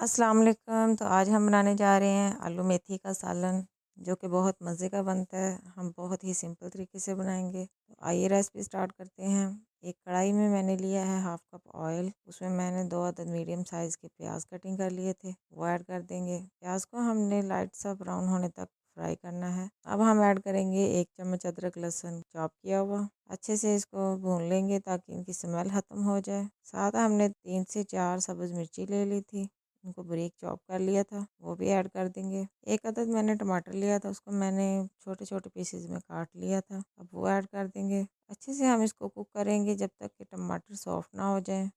अस्सलाम वालेकुम। तो आज हम बनाने जा रहे हैं आलू मेथी का सालन, जो कि बहुत मज़े का बनता है। हम बहुत ही सिंपल तरीके से बनाएंगे। तो आइए रेसिपी स्टार्ट करते हैं। एक कढ़ाई में मैंने लिया है हाफ़ कप ऑयल। उसमें मैंने 2 अदद मीडियम साइज़ के प्याज कटिंग कर लिए थे, वो ऐड कर देंगे। प्याज को हमने लाइट सा ब्राउन होने तक फ्राई करना है। अब हम ऐड करेंगे 1 चम्मच अदरक लहसुन चॉप किया हुआ। अच्छे से इसको भून लेंगे ताकि इनकी स्मेल ख़त्म हो जाए। साथ हमने 3 से 4 सब्ज़ मिर्ची ले ली थी, उनको बारीक चॉप कर लिया था, वो भी ऐड कर देंगे। एक अदद मैंने टमाटर लिया था, उसको मैंने छोटे छोटे पीसेज में काट लिया था, अब वो ऐड कर देंगे। अच्छे से हम इसको कुक करेंगे जब तक कि टमाटर सॉफ्ट ना हो जाए।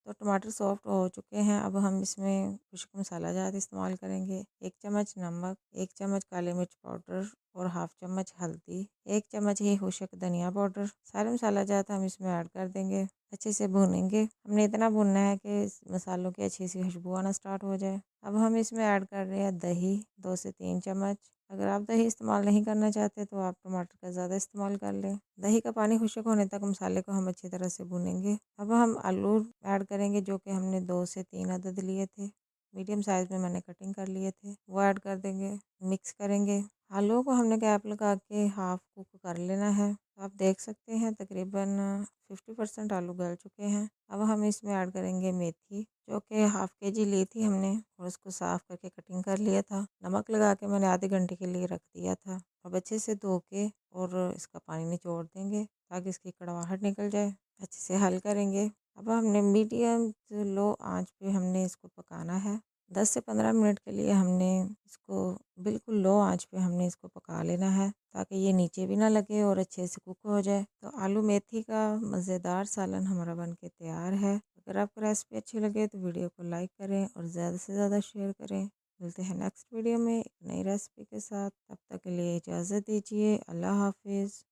तो टमाटर सॉफ्ट हो चुके हैं। अब हम इसमें खुश्क मसाला ज़्यादा इस्तेमाल करेंगे। 1 चम्मच नमक, 1 चम्मच काली मिर्च पाउडर और हाफ़ चम्मच हल्दी, 1 चम्मच ही खुश्क धनिया पाउडर। सारे मसाला ज़्यादा हम इसमें ऐड कर देंगे। अच्छे से भूनेंगे। हमने इतना भूनना है कि इस मसालों की अच्छी सी खुशबू आना स्टार्ट हो जाए। अब हम इसमें ऐड कर रहे हैं दही, 2 से 3 चम्मच। अगर आप दही इस्तेमाल नहीं करना चाहते तो आप टमाटर का ज़्यादा इस्तेमाल कर लें। दही का पानी खुश्क होने तक मसाले को हम अच्छी तरह से भूनेंगे। अब हम आलू ऐड करेंगे, जो कि हमने 2 से 3 अदद लिए थे। मीडियम साइज़ में मैंने कटिंग कर लिए थे, वो ऐड कर देंगे। मिक्स करेंगे। आलूओं को हमने गैप लगा के हाफ़ कुक कर लेना है। आप देख सकते हैं तकरीबन 50% आलू गल चुके हैं। अब हम इसमें ऐड करेंगे मेथी, जो कि हाफ़ केजी ली थी हमने और उसको साफ़ करके कटिंग कर लिया था। नमक लगा के मैंने आधे घंटे के लिए रख दिया था। अब अच्छे से धो के और इसका पानी निचोड़ देंगे ताकि इसकी कड़वाहट निकल जाए। अच्छे से हल करेंगे। अब हमने मीडियम टू लो आंच पे हमने इसको पकाना है। 10 से 15 मिनट के लिए हमने इसको बिल्कुल लो आंच पे हमने इसको पका लेना है ताकि ये नीचे भी ना लगे और अच्छे से कुक हो जाए। तो आलू मेथी का मज़ेदार सालन हमारा बन के तैयार है। अगर आपको रेसिपी अच्छी लगे तो वीडियो को लाइक करें और ज़्यादा से ज़्यादा शेयर करें। मिलते हैं नेक्स्ट वीडियो में एक नई रेसिपी के साथ। तब तक के लिए इजाज़त दीजिए। अल्लाह हाफ़िज़।